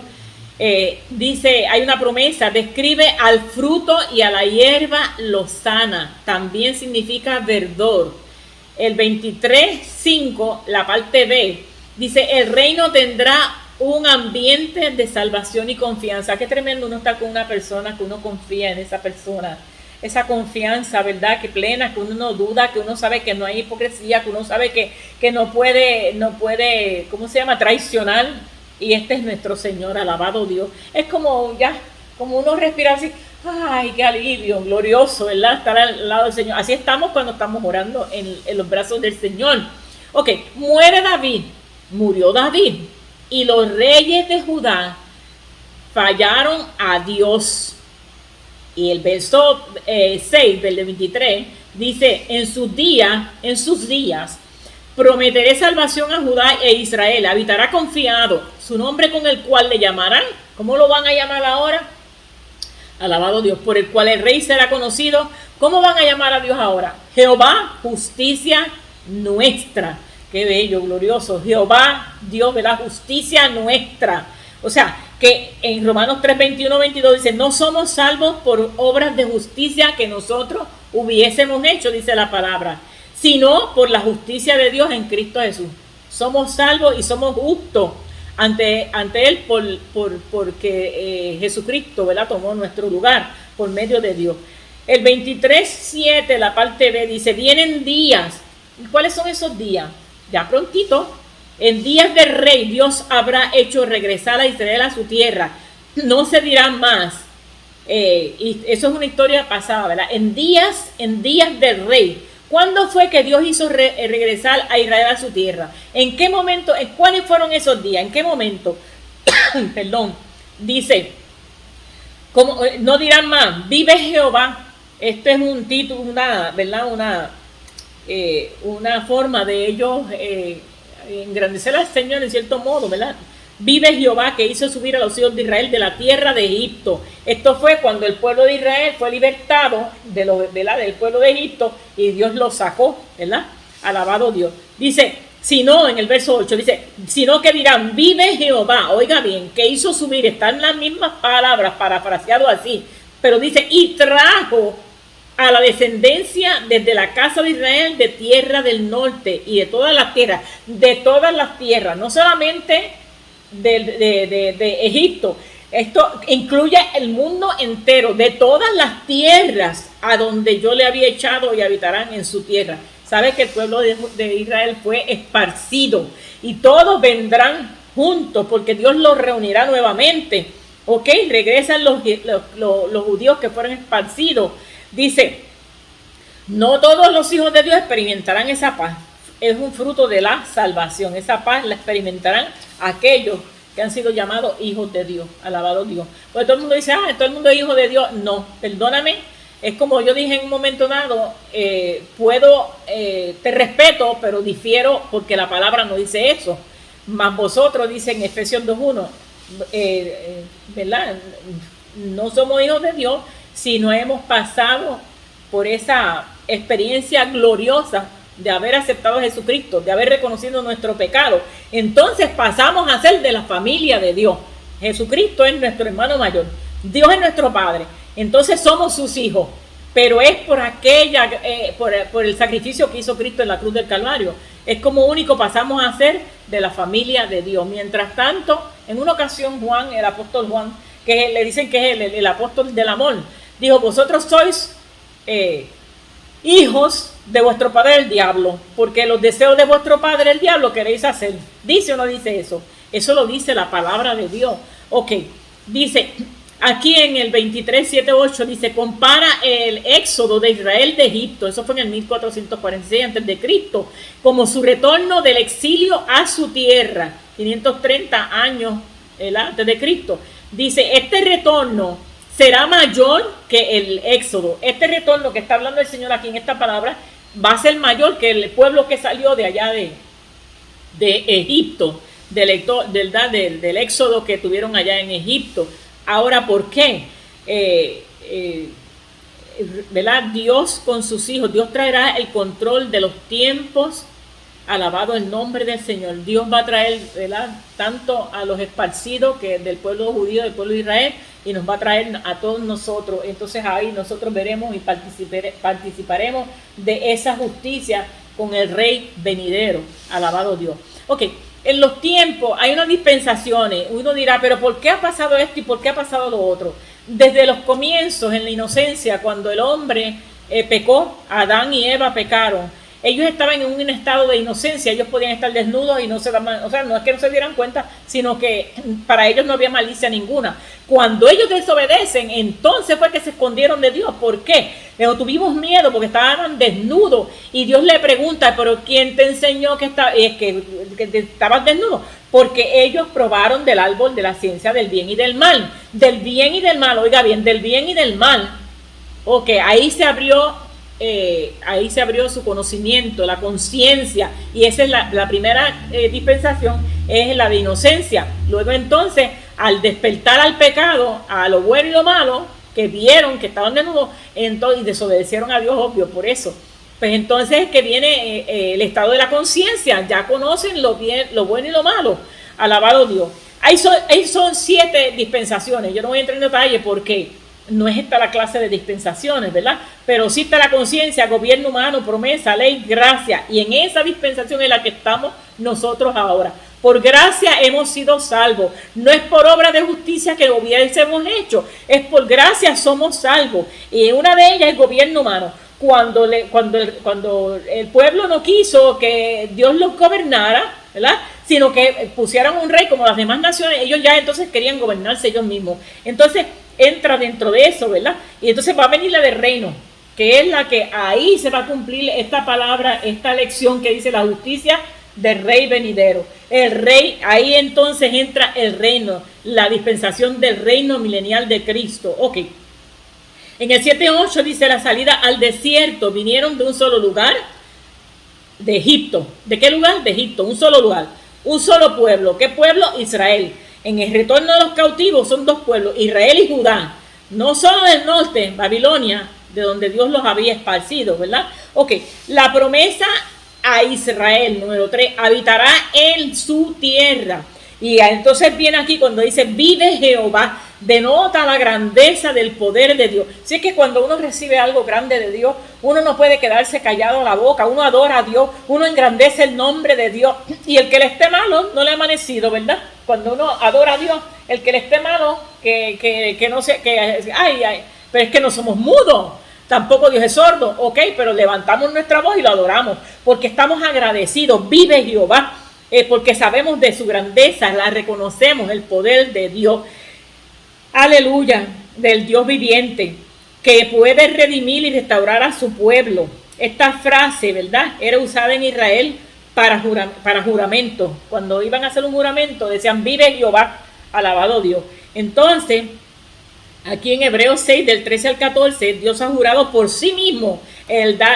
Dice, hay una promesa, describe al fruto y a la hierba lo sana, también significa verdor. El 23:5, la parte B, dice, el reino tendrá un ambiente de salvación y confianza. Qué tremendo uno estar con una persona que uno confía en esa persona, esa confianza, ¿verdad? Que plena, que uno no duda, que uno sabe que no hay hipocresía, que uno sabe que no puede, ¿cómo se llama?, traicionar. Y este es nuestro Señor, alabado Dios. Es como uno respirar así, ay, qué alivio, glorioso, ¿verdad? Estar al lado del Señor. Así estamos cuando estamos orando en los brazos del Señor. Ok, murió David, y los reyes de Judá fallaron a Dios. Y el verso 6 del 23 dice, en sus días, prometeré salvación a Judá e Israel, habitará confiado, su nombre con el cual le llamarán. ¿Cómo lo van a llamar ahora? Alabado Dios, por el cual el rey será conocido. ¿Cómo van a llamar a Dios ahora? Jehová, justicia nuestra. Qué bello, glorioso. Jehová, Dios, ¿verdad? Justicia nuestra. O sea, que en Romanos 3:21-22 dice, no somos salvos por obras de justicia que nosotros hubiésemos hecho, dice la palabra, sino por la justicia de Dios en Cristo Jesús. Somos salvos y somos justos ante Él porque Jesucristo, ¿verdad?, tomó nuestro lugar por medio de Dios. El 23:7, la parte B, dice, vienen días. ¿Cuáles son esos días? Ya prontito. En días del rey Dios habrá hecho regresar a Israel a su tierra. No se dirá más. Y eso es una historia pasada, ¿verdad? En días del rey. ¿Cuándo fue que Dios hizo regresar a Israel a su tierra? ¿En qué momento? ¿Cuáles fueron esos días? ¿En qué momento? Perdón. Dice, no dirán más, vive Jehová. Esto es un título, ¿verdad? Una forma de ellos engrandecer al Señor en cierto modo, ¿verdad? Vive Jehová, que hizo subir a los hijos de Israel de la tierra de Egipto. Esto fue cuando el pueblo de Israel fue libertado del pueblo de Egipto y Dios lo sacó, ¿verdad? Alabado Dios. Dice, en el verso 8, dice, sino que dirán, vive Jehová, oiga bien, que hizo subir, están las mismas palabras, parafraseado así, pero dice, y trajo a la descendencia desde la casa de Israel de tierra del norte y de todas las tierras, no solamente de Egipto. Esto incluye el mundo entero, de todas las tierras a donde yo le había echado y habitarán en su tierra. Sabe que el pueblo de Israel fue esparcido y todos vendrán juntos porque Dios los reunirá nuevamente. Ok, regresan los judíos que fueron esparcidos. Dice, no todos los hijos de Dios experimentarán esa paz. Es un fruto de la salvación. Esa paz la experimentarán aquellos que han sido llamados hijos de Dios. Alabado Dios. Pues todo el mundo dice, todo el mundo es hijo de Dios. No, perdóname. Es como yo dije en un momento dado, te respeto, pero difiero porque la palabra no dice eso. Más vosotros, dice en Efesios 2:1, ¿verdad? No somos hijos de Dios si no hemos pasado por esa experiencia gloriosa de haber aceptado a Jesucristo, de haber reconocido nuestro pecado. Entonces pasamos a ser de la familia de Dios. Jesucristo es nuestro hermano mayor, Dios es nuestro Padre, entonces somos sus hijos, pero es por el sacrificio que hizo Cristo en la cruz del Calvario. Es como único pasamos a ser de la familia de Dios. Mientras tanto, en una ocasión Juan, el apóstol Juan, que le dicen que es el apóstol del amor, dijo: vosotros sois hijos de vuestro padre el diablo, porque los deseos de vuestro padre el diablo queréis hacer. ¿Dice o no dice eso? Eso lo dice la palabra de Dios. Ok, dice aquí en el 23:7-8, dice: compara el éxodo de Israel de Egipto, eso fue en el 1446 a.C., como su retorno del exilio a su tierra, 530 años antes de Cristo. Dice: este retorno será mayor que el éxodo. Este retorno que está hablando el Señor aquí en esta palabra va a ser mayor que el pueblo que salió de allá de Egipto, del éxodo que tuvieron allá en Egipto. Ahora, ¿por qué? ¿Verdad? Dios con sus hijos, Dios traerá el control de los tiempos. Alabado el nombre del Señor. Dios va a traer, ¿verdad?, tanto a los esparcidos que del pueblo judío, del pueblo de Israel, y nos va a traer a todos nosotros. Entonces ahí nosotros veremos y participaremos de esa justicia con el Rey venidero. Alabado Dios. Ok, en los tiempos hay unas dispensaciones. Uno dirá: pero ¿por qué ha pasado esto y por qué ha pasado lo otro? Desde los comienzos, en la inocencia, cuando el hombre pecó, Adán y Eva pecaron, ellos estaban en un estado de inocencia. Ellos podían estar desnudos y no se daban, o sea, no es que no se dieran cuenta, sino que para ellos no había malicia ninguna. Cuando ellos desobedecen, entonces fue que se escondieron de Dios. ¿Por qué? Pero tuvimos miedo porque estaban desnudos, y Dios le pregunta: pero ¿quién te enseñó que estabas desnudo? Porque ellos probaron del árbol de la ciencia del bien y del mal. Del bien y del mal, oiga bien, del bien y del mal. Ok, ahí se abrió su conocimiento, la conciencia, y esa es la primera dispensación, es la de inocencia. Luego entonces, al despertar al pecado, a lo bueno y lo malo, que vieron que estaban desnudos, entonces, y desobedecieron a Dios, obvio, por eso. Pues entonces es que viene el estado de la conciencia, ya conocen lo bueno y lo malo. Alabado Dios. Ahí son 7 dispensaciones. Yo no voy a entrar en detalle porque no es esta la clase de dispensaciones, ¿verdad? Pero sí está la conciencia, gobierno humano, promesa, ley, gracia. Y en esa dispensación en la que estamos nosotros ahora. Por gracia hemos sido salvos. No es por obra de justicia que hubiésemos hecho. Es por gracia somos salvos. Y una de ellas es gobierno humano. Cuando el pueblo no quiso que Dios los gobernara, ¿verdad?, sino que pusieran un rey como las demás naciones, ellos ya entonces querían gobernarse ellos mismos. Entonces entra dentro de eso, ¿verdad? Y entonces va a venir la del reino, que es la que ahí se va a cumplir esta palabra, esta lección que dice: la justicia del Rey venidero. El Rey, ahí entonces entra el reino, la dispensación del reino milenial de Cristo. Ok. En el 7:8 dice: la salida al desierto. Vinieron de un solo lugar, de Egipto. ¿De qué lugar? De Egipto, un solo lugar, un solo pueblo. ¿Qué pueblo? Israel. En el retorno de los cautivos son 2 pueblos, Israel y Judá. No solo del norte, Babilonia, de donde Dios los había esparcido, ¿verdad? Ok, la promesa a Israel, número 3, habitará en su tierra. Y entonces viene aquí cuando dice: vive Jehová, denota la grandeza del poder de Dios. Si es que cuando uno recibe algo grande de Dios, uno no puede quedarse callado a la boca, uno adora a Dios, uno engrandece el nombre de Dios. Y el que le esté malo, no le ha amanecido, ¿verdad? Cuando uno adora a Dios, el que le esté malo, que no sé, pero es que no somos mudos. Tampoco Dios es sordo, ok, pero levantamos nuestra voz y lo adoramos, porque estamos agradecidos. Vive Jehová. Porque sabemos de su grandeza, la reconocemos, el poder de Dios, aleluya, del Dios viviente, que puede redimir y restaurar a su pueblo. Esta frase, ¿verdad?, era usada en Israel para juramento. Cuando iban a hacer un juramento, decían: vive Jehová, alabado Dios. Entonces, Aquí en Hebreos 6, del 13 al 14, Dios ha jurado por sí mismo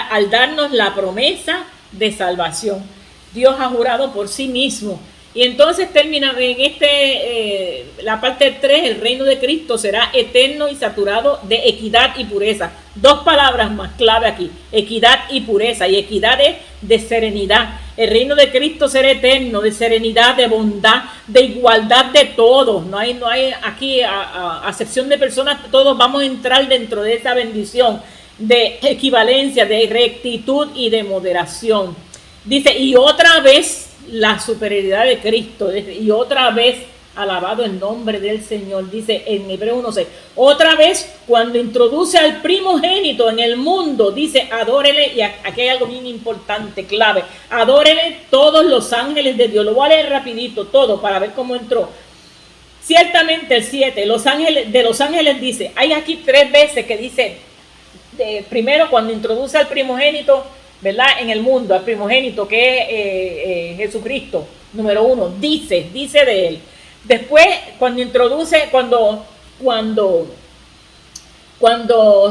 al darnos la promesa de salvación. Dios ha jurado por sí mismo. Y entonces termina en la parte 3, el reino de Cristo será eterno y saturado de equidad y pureza. Dos palabras más clave aquí, equidad y pureza. Y equidad es de serenidad. El reino de Cristo será eterno, de serenidad, de bondad, de igualdad de todos. No hay aquí acepción de personas, todos vamos a entrar dentro de esa bendición de equivalencia, de rectitud y de moderación. Dice, y otra vez la superioridad de Cristo, y otra vez alabado el nombre del Señor, dice en Hebreos 1:6, otra vez cuando introduce al primogénito en el mundo, dice, adórele, y aquí hay algo bien importante, clave, adórele todos los ángeles de Dios. Lo voy a leer rapidito todo para ver cómo entró. Ciertamente el 7, de los ángeles dice, hay aquí 3 veces que dice, primero cuando introduce al primogénito, ¿verdad? En el mundo, al primogénito que es Jesucristo, número 1, dice de él. Después, cuando introduce, cuando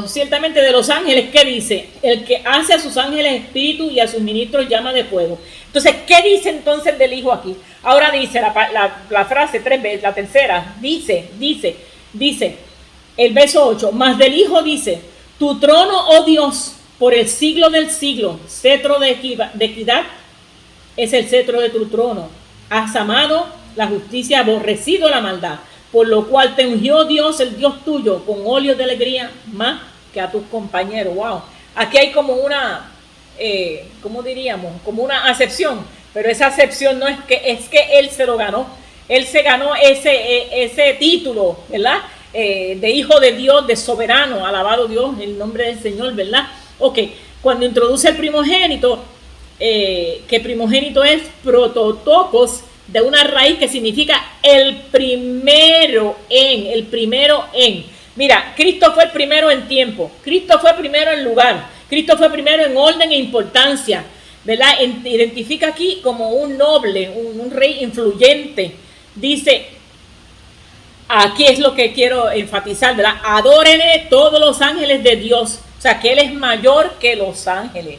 ciertamente de los ángeles, ¿qué dice? El que hace a sus ángeles espíritu y a sus ministros llama de fuego. Entonces, ¿qué dice entonces del Hijo aquí? Ahora dice la frase 3 veces, la tercera, dice, el verso 8, más del Hijo dice, tu trono, oh Dios, por el siglo del siglo, cetro de equidad es el cetro de tu trono. Has amado la justicia, aborrecido la maldad, por lo cual te ungió Dios, el Dios tuyo, con óleo de alegría, más que a tus compañeros. Wow. Aquí hay como una, ¿cómo diríamos? Como una acepción, pero esa acepción no es que él se lo ganó. Él se ganó ese título, ¿verdad? De hijo de Dios, de soberano, alabado Dios, el nombre del Señor, ¿verdad? Ok, cuando introduce el primogénito, que primogénito es prototokos, de una raíz que significa el primero en. Mira, Cristo fue el primero en tiempo, Cristo fue primero en lugar, Cristo fue primero en orden e importancia, ¿verdad? Identifica aquí como un noble, un rey influyente. Dice, aquí es lo que quiero enfatizar, ¿verdad? Adórenle todos los ángeles de Dios. O sea, que Él es mayor que los ángeles.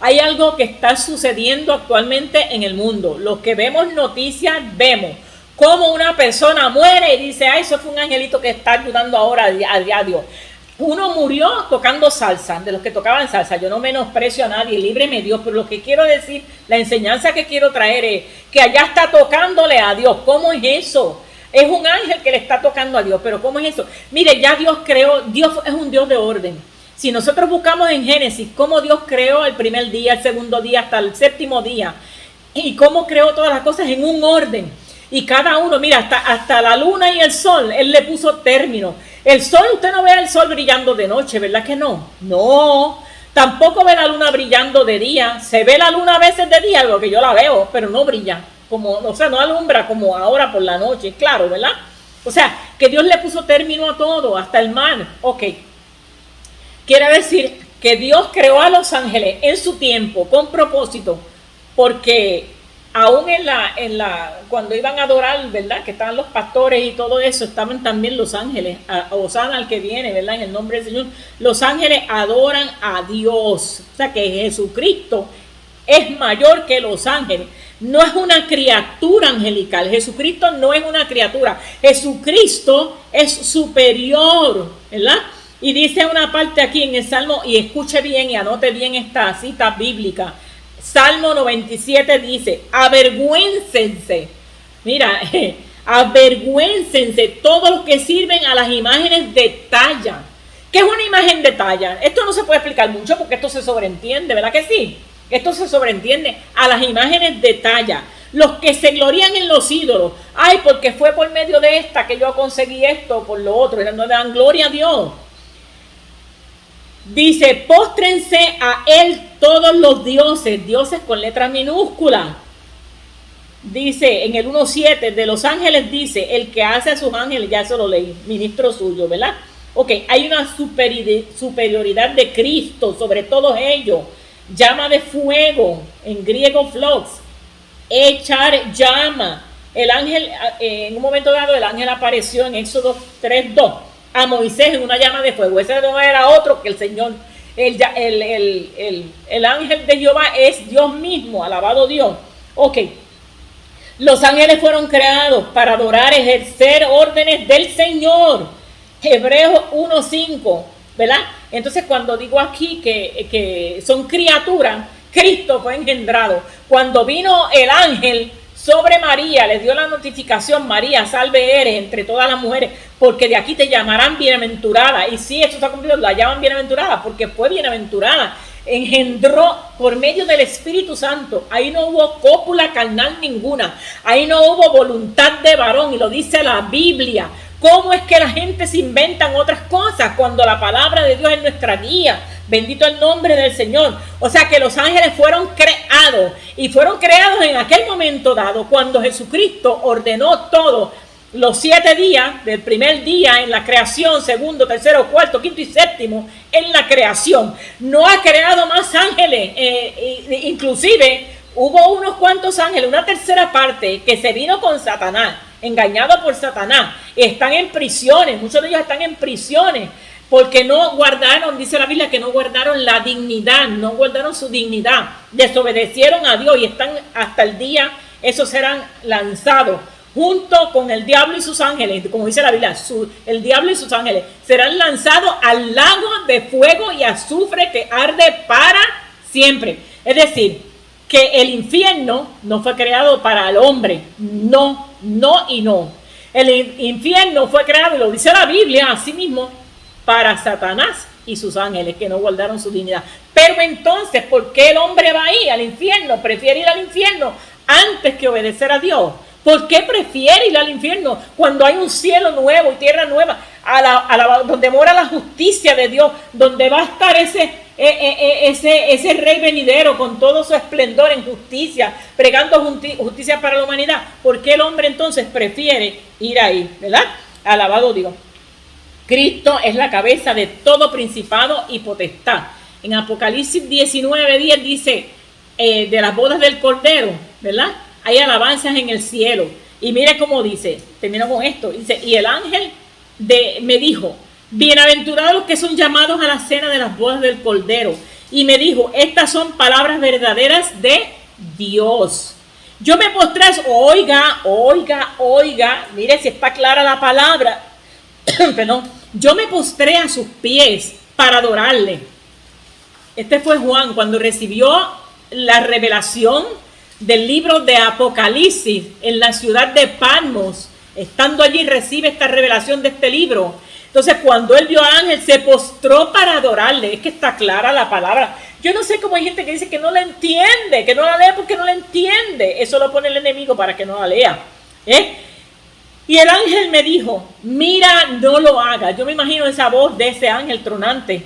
Hay algo que está sucediendo actualmente en el mundo. Los que vemos noticias, vemos cómo una persona muere y dice, ay, eso fue un angelito que está ayudando ahora a Dios. Uno murió tocando salsa, de los que tocaban salsa. Yo no menosprecio a nadie, líbreme Dios, pero lo que quiero decir, la enseñanza que quiero traer es que allá está tocándole a Dios. ¿Cómo es eso? Es un ángel que le está tocando a Dios, pero ¿cómo es eso? Mire, ya Dios creó, Dios es un Dios de orden. Si nosotros buscamos en Génesis cómo Dios creó el primer día, el segundo día, hasta el séptimo día, y cómo creó todas las cosas en un orden, y cada uno, mira, hasta la luna y el sol, Él le puso término. El sol, usted no ve el sol brillando de noche, ¿verdad que no? No, tampoco ve la luna brillando de día. Se ve la luna a veces de día, lo que yo la veo, pero no brilla, o sea, no alumbra como ahora por la noche, claro, ¿verdad? O sea, que Dios le puso término a todo, hasta el mar. Ok. Quiere decir que Dios creó a los ángeles en su tiempo, con propósito, porque aún cuando iban a adorar, ¿verdad? Que estaban los pastores y todo eso, estaban también los ángeles, Hosana al que viene, ¿verdad? En el nombre del Señor. Los ángeles adoran a Dios. O sea que Jesucristo es mayor que los ángeles. No es una criatura angelical. Jesucristo no es una criatura. Jesucristo es superior, ¿verdad? Y dice una parte aquí en el Salmo, y escuche bien y anote bien esta cita bíblica. Salmo 97 dice, avergüéncense, mira, avergüéncense todos los que sirven a las imágenes de talla. ¿Qué es una imagen de talla? Esto no se puede explicar mucho porque esto se sobreentiende, ¿verdad que sí? Esto se sobreentiende a las imágenes de talla. Los que se glorían en los ídolos, ay, porque fue por medio de esta que yo conseguí esto, por lo otro, no le dan gloria a Dios. Dice, póstrense a Él todos los dioses, dioses con letras minúsculas. Dice en el 1.7 de los ángeles, dice, el que hace a sus ángeles, ya eso lo leí, ministro suyo, ¿verdad? Ok, hay una superioridad de Cristo sobre todos ellos. Llama de fuego, en griego phlox, echar llama. El ángel, en un momento dado, el ángel apareció en Éxodo 3.2. a Moisés en una llama de fuego. Ese no era otro que el Señor. El ángel de Jehová es Dios mismo, alabado Dios. Ok, los ángeles fueron creados para adorar, ejercer órdenes del Señor. Hebreos 1:5, ¿verdad? Entonces cuando digo aquí que son criaturas, Cristo fue engendrado. Cuando vino el ángel sobre María, le dio la notificación: María, salve eres entre todas las mujeres, porque de aquí te llamarán bienaventurada. Y si esto está cumplido, la llaman bienaventurada porque fue bienaventurada. Engendró por medio del Espíritu Santo. Ahí no hubo cópula carnal ninguna, ahí no hubo voluntad de varón, y lo dice la Biblia. ¿Cómo es que la gente se inventan otras cosas cuando la palabra de Dios es nuestra guía? Bendito el nombre del Señor. O sea que los ángeles fueron creados, y fueron creados en aquel momento dado cuando Jesucristo ordenó todo. Los 7 días del primer día en la creación, segundo, tercero, cuarto, quinto y séptimo en la creación. No ha creado más ángeles. Inclusive hubo unos cuantos ángeles, una tercera parte que se vino con Satanás, engañado por Satanás. Están en prisiones, muchos de ellos están en prisiones porque no guardaron, dice la Biblia, que no guardaron la dignidad, no guardaron su dignidad, desobedecieron a Dios, y están hasta el día, esos serán lanzados junto con el diablo y sus ángeles, como dice la Biblia. El diablo y sus ángeles serán lanzados al lago de fuego y azufre que arde para siempre. Es decir, que el infierno no fue creado para el hombre, no y no. El infierno fue creado, y lo dice la Biblia así mismo, para Satanás y sus ángeles que no guardaron su dignidad. Pero entonces, ¿por qué el hombre va ahí al infierno? Prefiere ir al infierno antes que obedecer a Dios. ¿Por qué prefiere ir al infierno cuando hay un cielo nuevo y tierra nueva, donde mora la justicia de Dios, donde va a estar ese rey venidero con todo su esplendor en justicia, pregando justicia para la humanidad? ¿Por qué el hombre entonces prefiere ir ahí? ¿Verdad? Alabado Dios. Cristo es la cabeza de todo principado y potestad. En Apocalipsis 19:10 dice de las bodas del Cordero, ¿verdad? Hay alabanzas en el cielo. Y mire cómo dice, termino con esto, dice: y el ángel me dijo: bienaventurados los que son llamados a la cena de las bodas del Cordero. Y me dijo: estas son palabras verdaderas de Dios. Yo me postré, oiga, mire si está clara la palabra, perdón, yo me postré a sus pies para adorarle. Este fue Juan cuando recibió la revelación del libro de Apocalipsis en la ciudad de Patmos. Estando allí recibe esta revelación de este libro. Entonces cuando él vio a ángel se postró para adorarle. Es que está clara la palabra. Yo no sé cómo hay gente que dice que no la entiende, que no la lee porque no la entiende. Eso lo pone el enemigo para que no la lea. Y el ángel me dijo: mira, no lo hagas. Yo me imagino esa voz de ese ángel tronante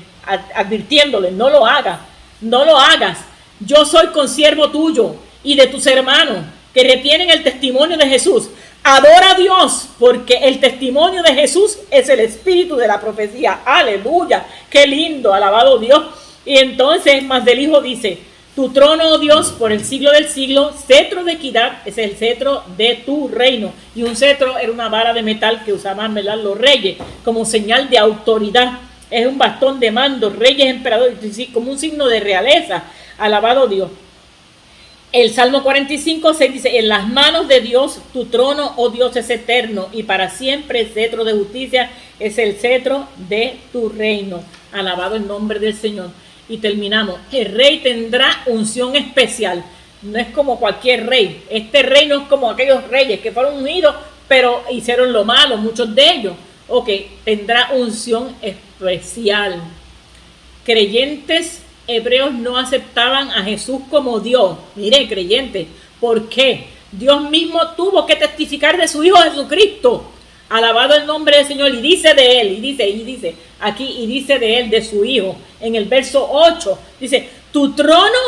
advirtiéndole: no lo hagas, no lo hagas. Yo soy consiervo tuyo y de tus hermanos que retienen el testimonio de Jesús. Adora a Dios, porque el testimonio de Jesús es el espíritu de la profecía. Aleluya, qué lindo, alabado Dios. Y entonces más del Hijo dice: tu trono, oh Dios, por el siglo del siglo, cetro de equidad es el cetro de tu reino. Y un cetro era una vara de metal que usaban, ¿verdad?, los reyes como señal de autoridad. Es un bastón de mando, reyes, emperadores, como un signo de realeza. Alabado Dios. El Salmo 45:6 dice: en las manos de Dios tu trono, oh Dios, es eterno, y para siempre el cetro de justicia es el cetro de tu reino. Alabado el nombre del Señor. Y terminamos. El rey tendrá unción especial. No es como cualquier rey. Este rey no es como aquellos reyes que fueron unidos, pero hicieron lo malo, muchos de ellos. Ok, tendrá unción especial. Creyentes hebreos no aceptaban a Jesús como Dios. Mire, creyentes, ¿por qué? Dios mismo tuvo que testificar de su Hijo Jesucristo. Alabado el nombre del Señor. Y dice de él, y dice aquí, y dice de él, de su Hijo, en el verso 8, dice: tu trono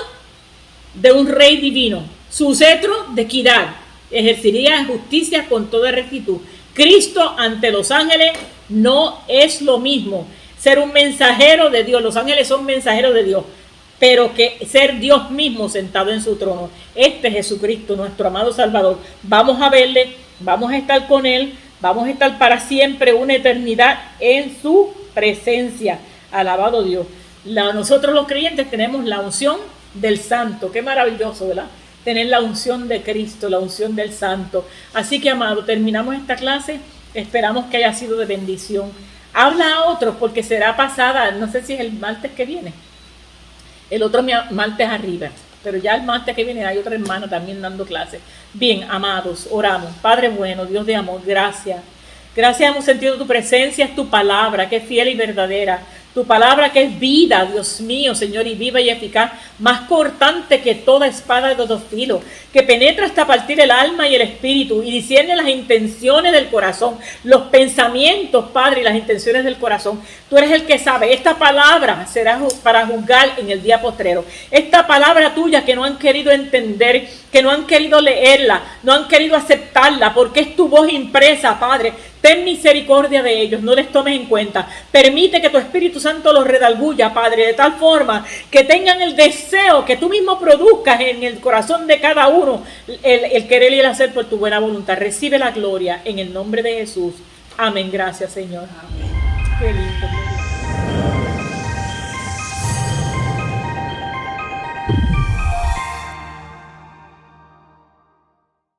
de un rey divino, su cetro de equidad, ejercería justicia con toda rectitud. Cristo ante los ángeles no es lo mismo ser un mensajero de Dios. Los ángeles son mensajeros de Dios, pero que ser Dios mismo sentado en su trono. Este es Jesucristo, nuestro amado Salvador. Vamos a verle, vamos a estar con él, Vamos a estar para siempre, una eternidad en su presencia. Alabado Dios. Nosotros los creyentes tenemos la unción del Santo. Qué maravilloso, ¿verdad? Tener la unción de Cristo, la unción del Santo. Así que, amado, terminamos esta clase. Esperamos que haya sido de bendición. Habla a otros porque será pasada, no sé si es el martes que viene. El otro martes arriba. Pero ya el martes que viene hay otra hermana también dando clases. Bien, amados, oramos. Padre bueno, Dios de amor, gracias. Gracias, hemos sentido tu presencia, es tu palabra, que es fiel y verdadera. Tu palabra que es vida, Dios mío, Señor, y viva y eficaz, más cortante que toda espada de dos filos, que penetra hasta partir el alma y el espíritu y discierne las intenciones del corazón, los pensamientos, Padre, y las intenciones del corazón. Tú eres el que sabe. Esta palabra será para juzgar en el día postrero. Esta palabra tuya que no han querido entender, que no han querido leerla, no han querido aceptarla, porque es tu voz impresa, Padre. Ten misericordia de ellos, no les tomes en cuenta. Permite que tu Espíritu Santo los redarguya, Padre, de tal forma que tengan el deseo que tú mismo produzcas en el corazón de cada uno, el querer y el hacer por tu buena voluntad. Recibe la gloria en el nombre de Jesús. Amén. Gracias, Señor. Amén. Qué lindo.